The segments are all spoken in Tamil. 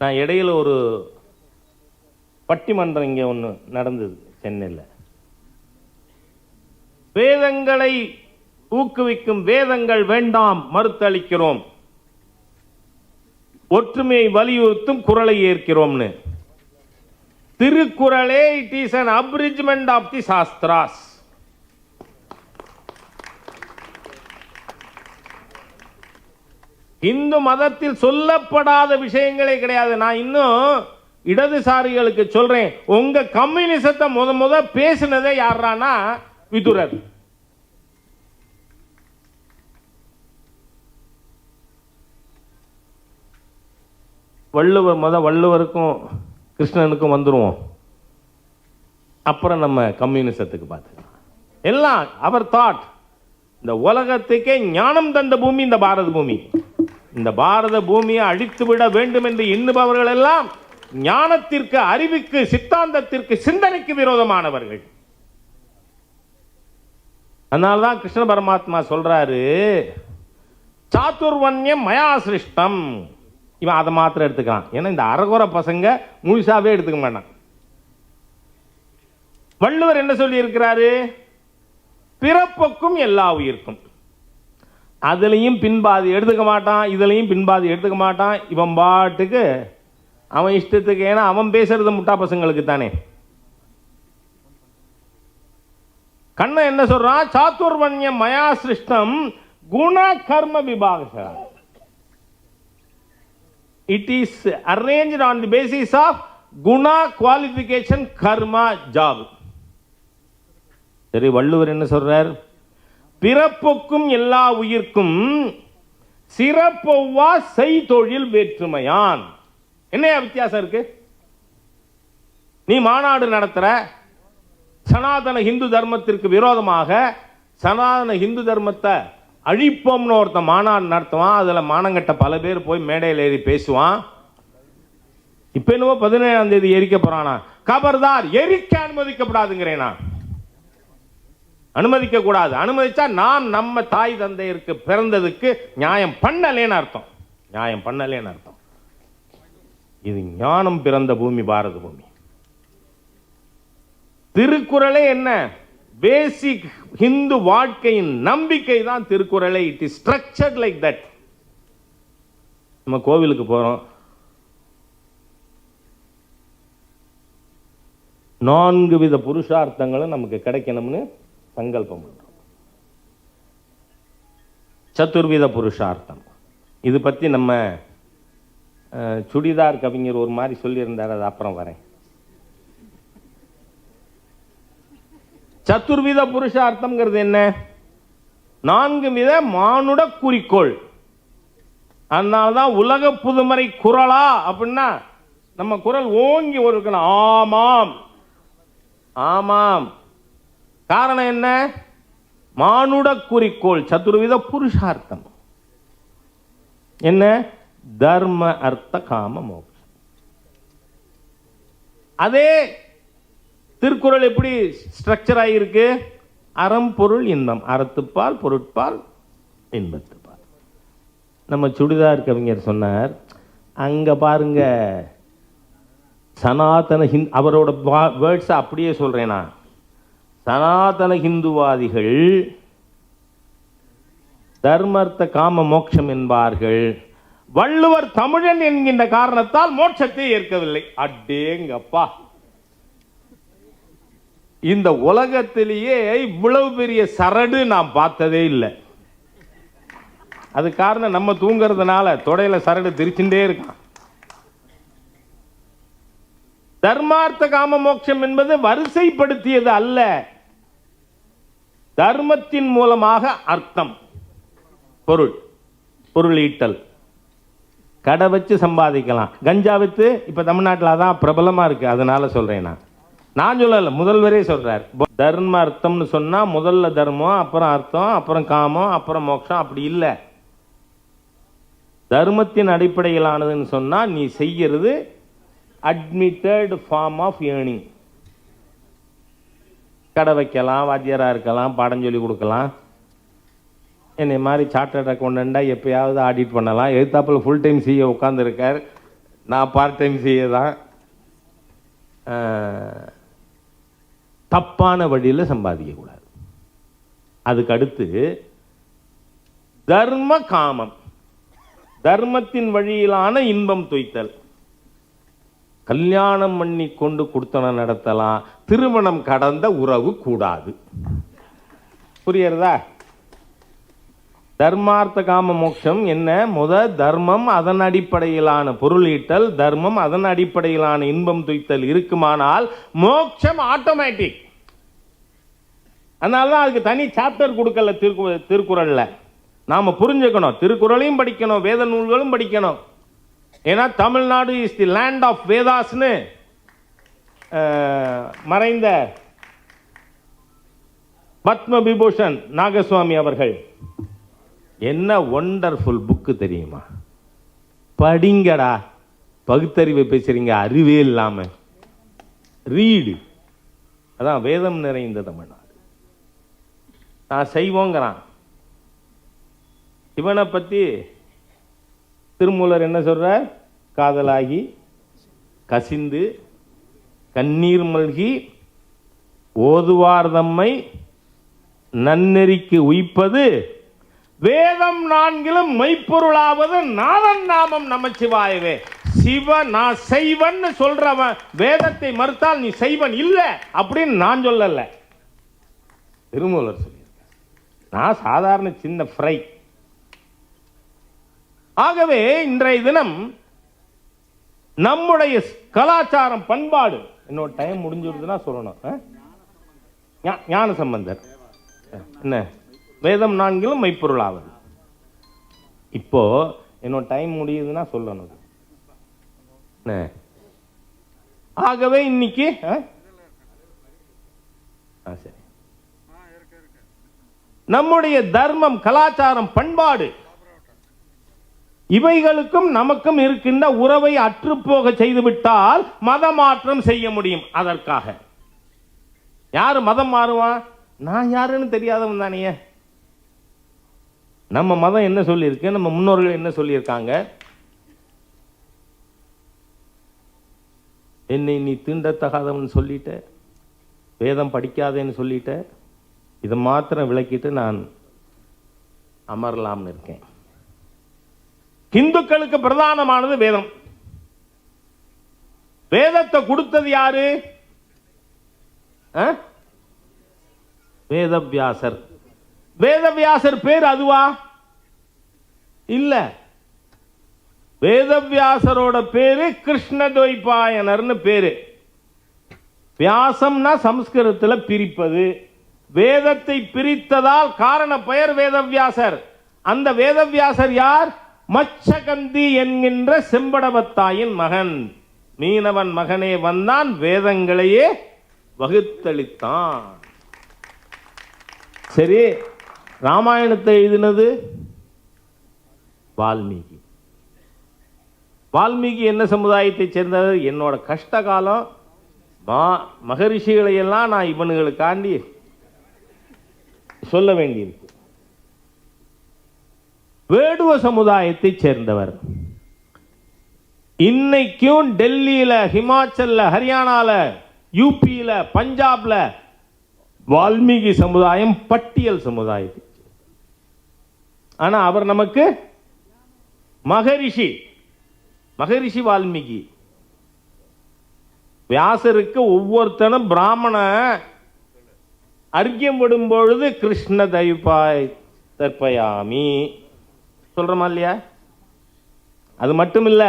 நான் இடையில் ஒரு பட்டிமன்றம் இங்கே ஒன்று நடந்தது சென்னையில். வேதங்களை ஊக்குவிக்கும் வேதங்கள் வேண்டாம், மறுத்தளிக்கிறோம், ஒற்றுமையை வலியுறுத்தும் குறளை ஏற்கிறோம்னு. திருக்குறளே it is an abridgment of the Shastras. இந்து மதத்தில் சொல்லப்படாத விஷயங்களே கிடையாது. நான் இன்னும் இடதுசாரிகளுக்கு சொல்றேன், உங்க கம்யூனிசத்தை முத பேசினதே யாரானா விதுரர். வள்ளுவர் வள்ளுவருக்கும் கிருஷ்ணனுக்கும் வந்துருவோம், அப்புறம் நம்ம கம்யூனிசத்துக்கு பார்த்துக்கலாம். எல்லாம் அவர் தாட். இந்த உலகத்துக்கே ஞானம் தந்த பூமி இந்த பாரத பூமி. இந்த பாரத பூமியை அழித்து விட வேண்டும் என்று எண்ணுபவர்கள் எல்லாம் ஞானத்திற்கு, அறிவுக்கு, சித்தாந்தத்திற்கு, சிந்தனைக்கு விரோதமானவர்கள். அதனால்தான் கிருஷ்ண பரமாத்மா சொல்றாரு, சாதுர்வன்யம் மயா சிருஷ்டம். இவன் அதை மாத்திரம் எடுத்துக்கலாம். ஏன்னா இந்த அரகுர பசங்க முழுசாவே எடுத்துக்க மாட்டான். வள்ளுவர் என்ன சொல்லி இருக்கிறாரு? பிறப்புக்கும் எல்லா உயிர்க்கும். அதுலையும் பின்பாதி எடுத்துக்க மாட்டான், இதுலையும் பின்பாதி எடுத்துக்க மாட்டான். இவன் பாட்டுக்கு அவன் இஷ்டத்துக்கு. ஏன்னா அவன் பேசுறது முட்டா பசங்களுக்கு தானே. கண்ணன் என்ன சொல்றான்? சாதுர்வன்யம் மயா சிருஷ்டம் குண கர்ம விபாக. It is arranged on the basis of guna, qualification, karma, job. சரி, வள்ளுவர் என்ன சொல்றார்? பிறப்புக்கும் எல்லா உயிர்க்கும் சிறப்பொவ்வா செய்தொழில் வேற்றுமையான். என்ன வித்தியாசம் இருக்கு? நீ மாநாடு நடத்துற, சனாதன இந்து தர்மத்திற்கு விரோதமாக சனாதன இந்து தர்மத்தை அழிப்போம்னு ஒருத்தன் மாநாடு நடத்துவான். அதுல மானங்கட்ட பல பேர் போய் மேடையில் ஏறி பேசுவான். இப்ப என்னவோ 17ஆம் தேதி எரிக்க போறானா? கபர்தார், எரிக்க அனுமதிக்கப்படாதுங்கிறேனா? அனுமதிக்க கூடாது. அனுமதிச்சா நான் நம்ம தாய் தந்தையருக்கு பிறந்ததுக்கு நியாயம் பண்ணலேன்னு அர்த்தம். நியாயம் பண்ணலேன்னு அர்த்தம். இது ஞானம் பிறந்த பூமி பாரத பூமி. திருக்குறளே என்ன? பேசிக் ஹிந்து வாழ்க்கையின் நம்பிக்கை தான் திருக்குறளை. It is structured like that. நம்ம கோவிலுக்கு போறோம், 4 வித புருஷார்த்தங்களும் நமக்கு கிடைக்கணும்னு சங்கல்பம் பண்றோம். சதுர்வித புருஷார்த்தம். இது பத்தி நம்ம சுடிதார் கவிஞர் ஒரு மாதிரி சொல்லியிருந்தார், அது அப்புறம் வரேன். சதுர்வித புருஷார்த்தம்ங்கிறது என்ன? 4 வித மானுட குறிக்கோள். அதனால்தான் உலக புதுமறை குரலா அப்படின்னா நம்ம குரல் ஓங்கி இருக்கணும். ஆமாம் ஆமாம். காரணம் என்ன? மானுட குறிக்கோள். சதுர்வித புருஷார்த்தம் என்ன? தர்ம, அர்த்த, காம, மோட்சம். அதே திருக்குறள் எப்படி ஸ்ட்ரக்சர் ஆகியிருக்கு? அறம், பொருள், இன்பம். அறத்துப்பால், பொருட்பால், இன்பத்துப்பால். நம்ம சுடிதார் கவிஞர் சொன்னார், அங்க பாருங்க சனாதன அவரோட வேர்ட்ஸ் அப்படியே சொல்றேனா, சனாதன ஹிந்துவாதிகள் தர்மர்த்த காம மோட்சம் என்பார்கள். வள்ளுவர் தமிழன் என்கின்ற காரணத்தால் மோட்சத்தை ஏற்கவில்லை. அடேங்கப்பா, இந்த உலகத்திலேயே இவ்வளவு பெரிய சரடு நான் பார்த்ததே இல்லை. அது காரணம் நம்ம தூங்குறதுனால தொடையில சரடு திரிச்சுட்டே இருக்கான். தர்மார்த்த காம மோட்சம் என்பது வரிசைப்படுத்தியது அல்ல. தர்மத்தின் மூலமாக அர்த்தம், பொருள், பொருள் ஈட்டல். கடை வச்சு சம்பாதிக்கலாம். கஞ்சா வித்து இப்ப தமிழ்நாட்டில் அதான் பிரபலமா இருக்கு. அதனால சொல்றேன். நான் சொல்லல, முதல்வரே சொல்றார். தர்ம அர்த்தம்னு சொன்னா முதல்ல தர்மம், அப்புறம் அர்த்தம், அப்புறம் காமம், அப்புறம் மோட்சம். அப்படி இல்லை. தர்மத்தின் அடிப்படையிலானதுன்னு சொன்னா நீ செய்யறது அட்மிட்டட் ஃபார்ம் ஆஃப் ஏர்னிங். கடை வைக்கலாம், வாத்தியாரா இருக்கலாம், பாடம் சொல்லி கொடுக்கலாம். என்னை மாதிரி சார்ட்டர்ட் அக்கௌண்டண்டா எப்பயாவது ஆடிட் பண்ணலாம். எதிர்த்தாப்புல ஃபுல் டைம் சிஏ உட்கார்ந்து இருக்கார். நான் பார்ட் டைம் செய்ய தான் தப்பான வழியில் சம்பாதிக்கக்கூடாது. அதுக்கு அடுத்து தர்ம காமம், தர்மத்தின் வழியிலான இன்பம் துய்த்தல். கல்யாணம் பண்ணி கொண்டு கொடுத்தனம் நடத்தலாம், திருமணம் கடந்த உறவு கூடாது. புரியுறதா? தர்மார்த்த காம மோட்சம் என்ன? தர்மம், அதன் அடிப்படையிலான பொருள் ஈட்டல், தர்மம் அதன் அடிப்படையிலான இன்பம் துய்த்தல் இருக்குமானால் மோட்சம் ஆட்டோமேட்டிக். அதனால தான் அதுக்கு தனி சாப்டர் கொடுக்கல திருக்குறள்ல. நாம புரிஞ்சுக்கணும், திருக்குறளையும் படிக்கணும், வேத நூல்களும் படிக்கணும். ஏன்னா Tamil Nadu is the land of வேதாஸ்னு மறைந்த பத்ம விபூஷன் நாகசுவாமி அவர்கள் என்ன ஒண்டர்ஃபுல் புக்கு தெரியுமா? படிங்கடா. பகுத்தறிவை பேசுறீங்க அறிவே இல்லாம. ரீடு. அதான் வேதம் நிறைந்த தமிழ்நாடு. நான் செய்வோங்கிறான். இவனை பத்தி திருமூலர் என்ன சொல்ற? காதலாகி கசிந்து கண்ணீர் மல்கி ஓதுவார் தம்மை நன்னெறிக்கு உய்ப்பது வேதம் நான்கிலும் மெய்ப்பொருளாவது நாதன் நாமம் நமச்சிவாயவே. சிவ நான் செய்வன் சொல்றவன் வேதத்தை மறுத்தால் நீ செய்வன் இல்ல அப்படின்னு நான் சொல்லல, திருமூலர் சொல்லியிருக்க. நான் சாதாரண சின்ன ஃப்ரை. ஆகவே இன்றைய தினம் நம்முடைய கலாச்சாரம் பண்பாடு, என்னோட டைம் முடிஞ்சிருதுன்னா சொல்லணும். ஞான சம்பந்தர் என்ன வேதம் நான்கிலும் மெய்ப்பொருளாவது. இப்போ என்னோட டைம் முடியுதுன்னா சொல்லணும். ஆகவே இன்னைக்கு சரி, நம்முடைய தர்மம், கலாச்சாரம், பண்பாடு இவைகளுக்கும் நமக்கும் இருக்கின்ற உறவை அற்றுப்போக செய்துவிட்டால் மத மாற்றம் செய்ய முடியும். அதற்காக யாரு மதம் மாறுவான்? நான் யாருன்னு தெரியாதவன் தானே. நம்ம மதம் என்ன சொல்லியிருக்கு, நம்ம முன்னோர்கள் என்ன சொல்லியிருக்காங்க? என்னை நீ தீண்டத்தகாதவன் சொல்லிட்ட, வேதம் படிக்காதேன்னு சொல்லிட்ட, இதை மாத்திரம் விளக்கிட்டு நான் அமரலாம்னு இருக்கேன். இந்துக்களுக்கு பிரதானமானது வேதம். வேதத்தை கொடுத்தது யாரு? வேதவியாசர். வேதவியாசர் பேர் அதுவா? இல்ல. வேதவியாசரோட பேரு கிருஷ்ணத்வைபாயனர்னு பேரு. வியாசம்னா சம்ஸ்கிருதத்தில் பிரிப்பது. வேதத்தை பிரித்ததால் காரண பெயர் வேதவியாசர். அந்த வேதவியாசர் யார்? மச்சகந்தி என்கின்ற செம்படவத்தாயின் மகன். மீனவன் மகனே வந்தான், வேதங்களையே வகுத்தளித்தான். சரி, ராமாயணத்தை எழுதினது வால்மீகி. வால்மீகி என்ன சமுதாயத்தை சேர்ந்தவர்? என்னோட கஷ்ட காலம் மகரிஷிகளை எல்லாம் நான் இவனுங்களுக்காண்டி சொல்ல வேண்டியிருக்கு. வேடுவ சமுதாயத்தை சேர்ந்தவர். இன்னைக்கும் டெல்லியில, ஹிமாச்சல்ல, ஹரியானால, யூபியில, பஞ்சாப்ல வால்மீகி சமுதாயம் பட்டியல் சமுதாயத்தை. ஆனா அவர் நமக்கு மகரிஷி. மகரிஷி வால்மீகி. வியாசருக்கு ஒவ்வொருத்தனும் பிராமண அர்க்கியம் விடும் பொழுது கிருஷ்ண தைபாய் தர்ப்பயாமி சொல்றமா இல்லையா? அது மட்டும் இல்ல,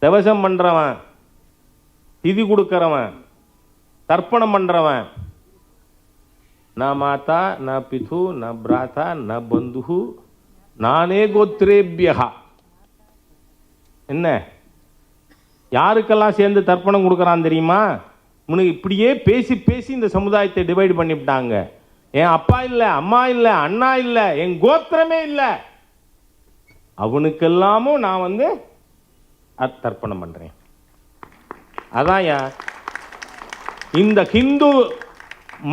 தவசம் பண்றவன், திதி கொடுக்கிறவன், தர்ப்பணம் பண்றவன், ந மாதா ந பிது ந பிராதா ந பந்து நானே கோத்ரேபியா. என்ன யாருக்கெல்லாம் சேர்ந்து தர்ப்பணம் கொடுக்கறான் தெரியுமா? உனக்கு இப்படியே பேசி பேசி இந்த சமுதாயத்தை டிவைட் பண்ணிவிட்டாங்க. என் அப்பா இல்ல, அம்மா இல்ல, அண்ணா இல்ல, என் கோத்திரமே இல்ல, அவனுக்கெல்லாமும் நான் தர்ப்பணம் பண்றேன். அதான் இந்த ஹிந்து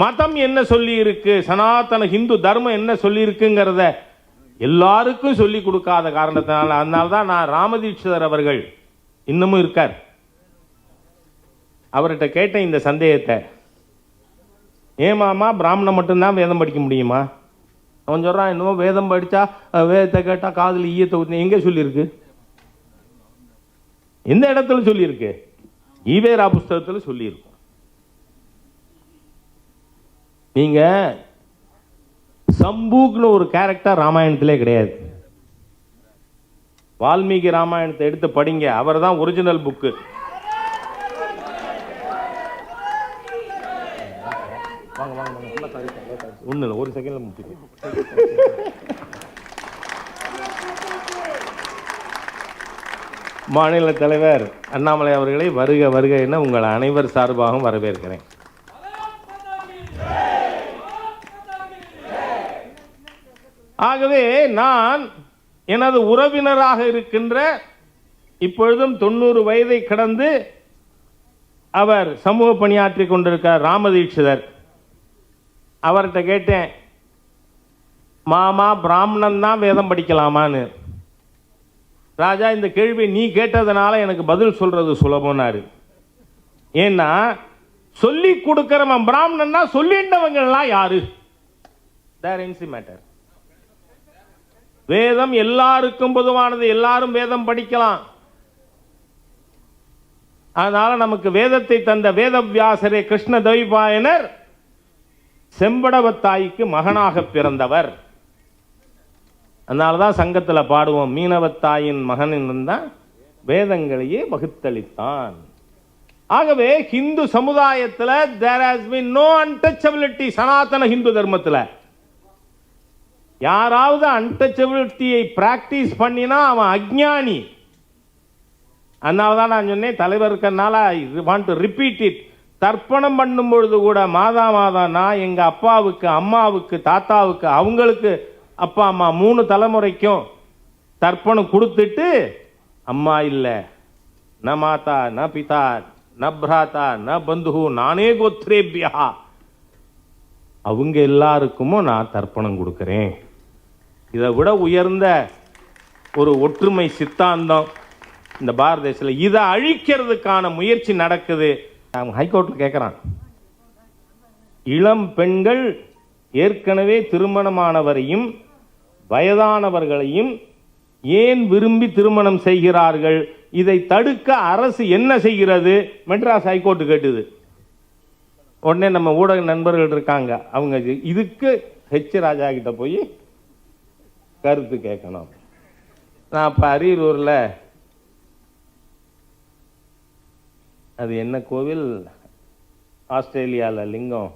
மதம் என்ன சொல்லி இருக்கு, சனாதன ஹிந்து தர்மம் என்ன சொல்லி இருக்குங்கிறத எல்லாருக்கும் சொல்லி கொடுக்காத காரணத்தினால, அதனால்தான் நான் ராமதீட்சிதர் அவர்கள் இன்னமும் இருக்கார். அவர்கிட்ட கேட்ட இந்த சந்தேகத்தை, ஏமாமா பிராமணன் மட்டும்தான் வேதம் படிக்க முடியுமா? அவன் சொல்கிறான், இன்னும் வேதம் படித்தா வேதத்தை கேட்டால் காதில் ஈயத்தை ஊற்றி. எங்கே சொல்லியிருக்கு? எந்த இடத்துல சொல்லியிருக்கு? ஈவேரா புஸ்தகத்தில் சொல்லியிருக்கும். நீங்கள் சம்பூக்னு ஒரு கேரக்டர் ராமாயணத்திலே கிடையாது. வால்மீகி ராமாயணத்தை எடுத்து படிங்க, அவர் தான் ஒரிஜினல் புக்கு. ஒன்றும் இல்லை, ஒரு செகண்ட்ல முடிச்சு. மாநில தலைவர் அண்ணாமலை அவர்களை வருக வருக என உங்கள் அனைவர் சார்பாகவும் வரவேற்கிறேன். ஆகவே நான் எனது உறவினராக இருக்கின்ற, இப்பொழுதும் 90 வயதை கடந்து அவர் சமூக பணியாற்றி கொண்டிருக்கார் ராமதீட்சிதர். அவர்கிட்ட கேட்டேன், மாமா பிராமணன் தான் வேதம் படிக்கலாமான்னு. ராஜா, இந்த கேள்வி நீ கேட்டதுனால எனக்கு பதில் சொல்றது சுலபம்னாரு. ஏன்னா சொல்லி கொடுக்கிறவன் பிராமணன்னா சொல்லிட்டவங்கலாம் யாரு? மேட்டர். வேதம் எல்லாருக்கும் பொதுவானது, எல்லாரும் வேதம் படிக்கலாம். அதனால நமக்கு வேதத்தை தந்த வேதவியாசரே கிருஷ்ண துவைபாயனர் செம்படவத்தாய்க்கு மகனாக பிறந்தவர். அதனாலதான் சங்கத்தில் பாடுவோம், மீனவத்தாயின் மகன் தான் வேதங்களையே வகுத்தளித்தான். ஆகவே ஹிந்து சமுதாயத்தில் there has been no untouchability. சனாதன ஹிந்து தர்மத்தில் யாராவது அன்டச்சபிலிட்டியை பிராக்டிஸ் பண்ணினா அவன் அஜ்ஞானி. அதனாலதான் நான் சொன்னேன், தலைவருக்கனால வாண்ட் டு ரிப்பீட் இட். தர்ப்பணம் பண்ணும் பொழுது கூட மாதா நான் எங்க அப்பாவுக்கு, அம்மாவுக்கு, தாத்தாவுக்கு, அவங்களுக்கு அப்பா அம்மா 3 தலைமுறைக்கும் தர்ப்பணம் கொடுத்துட்டு, அம்மா இல்லை, ந மாதா ந பிதா ந பிராதா ந பந்து நானே கோத்ரேபியா, அவங்க எல்லாருக்குமோ நான் தர்ப்பணம் கொடுக்கிறேன். இதை விட உயர்ந்த ஒரு ஒற்றுமை சித்தாந்தம் இந்த பாரத தேசத்தில். இதை அழிக்கிறதுக்கான முயற்சி நடக்குது. ஹைகோர்ட்டில் கேட்குறான், இளம் பெண்கள் ஏற்கனவே திருமணமானவரையும் வயதானவர்களையும் ஏன் விரும்பி திருமணம் செய்கிறார்கள்? இதை தடுக்க அரசு என்ன செய்கிறது? மெட்ராஸ் ஹைகோர்ட்டு கேட்டுது. உடனே நம்ம ஊடக நண்பர்கள் இருக்காங்க, அவங்க இதுக்கு ஹெச் ராஜா கிட்ட போய் கருத்து கேட்கணும். நான் இப்போ அரியலூரில் அது என்ன கோவில், ஆஸ்திரேலியாவில் லிங்கம்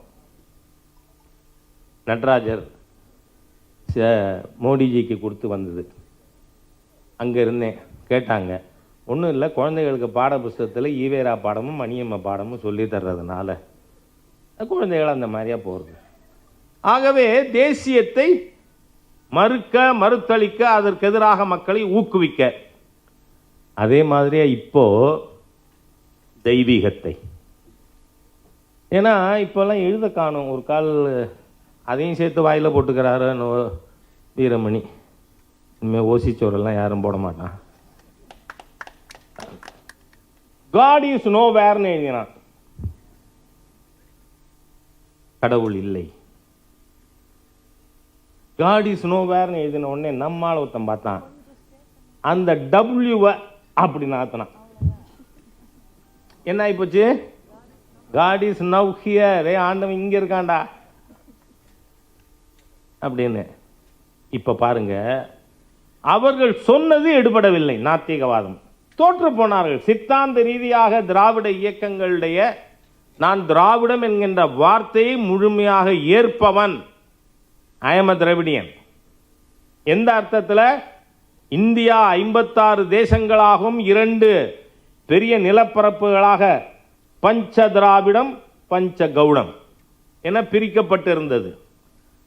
நடராஜர் மோடிஜிக்கு கொடுத்து வந்தது. அங்கே இருந்தேன். கேட்டாங்க, ஒன்றும் இல்லை, குழந்தைகளுக்கு பாட புஸ்தகத்தில் ஈவேரா பாடமும் மணியம்மா பாடமும் சொல்லி தர்றதுனால குழந்தைகள் அந்த மாதிரியா போகிறது. ஆகவே தேசியத்தை மறுத்தளிக்க, அதற்கு எதிராக மக்களை ஊக்குவிக்க, அதே மாதிரியே இப்போ தெய்வீகத்தை. ஏன்னா இப்போல்லாம் எழுத காணும். ஒரு கால் அதையும் சேர்த்து வாயில் போட்டுக்கிறாரு வீரமணி. இனிமேல் ஓசிச்சோரெல்லாம் யாரும் போட மாட்டான். God is nowhereன்னு எழுதினான். கடவுள் இல்லை. God is nowhereன்னு எழுதின உடனே நம்மால் ஒருத்தன் பார்த்தான், அந்த டபிள்யூவை அப்படி நாத்தினான். என்ன ஆயிப்போச்சு? God is now here. ஆண்டவன் இங்க இருக்காண்டா அப்படின்னு. இப்ப பாருங்க, அவர்கள் சொன்னது எடுபடவில்லை. நாத்திகவாதம் தோற்று போனார்கள். சித்தாந்த ரீதியாக திராவிட இயக்கங்களுடைய, நான் திராவிடம் என்கின்ற வார்த்தையை முழுமையாக ஏற்பவன். I am a Dravidian. எந்த அர்த்தத்தில்? இந்தியா 56 தேசங்களாகவும் 2 பெரிய நிலப்பரப்புகளாக பஞ்ச திராவிடம் பஞ்ச கவுடம் என பிரிக்கப்பட்டிருந்தது.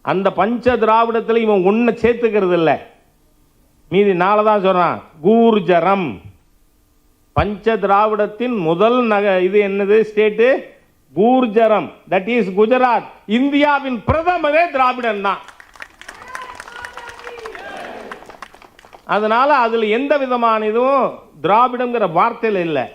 அந்த பஞ்ச திராவிடத்தில் இவன் ஒன்றை சேர்த்துக்கிறது இல்லை, மீதி 4 தான் சொல்றான். கூர்ஜரம். பஞ்ச திராவிடத்தின் முதல் இது என்னது state? Gurjaram. That is Gujarat. இந்தியாவின் பிரதமரே திராவிடன் தான். அதனால அதுல எந்த விதமான இதுவும் திராவிடங்கிற வார்த்தையில் இல்லை.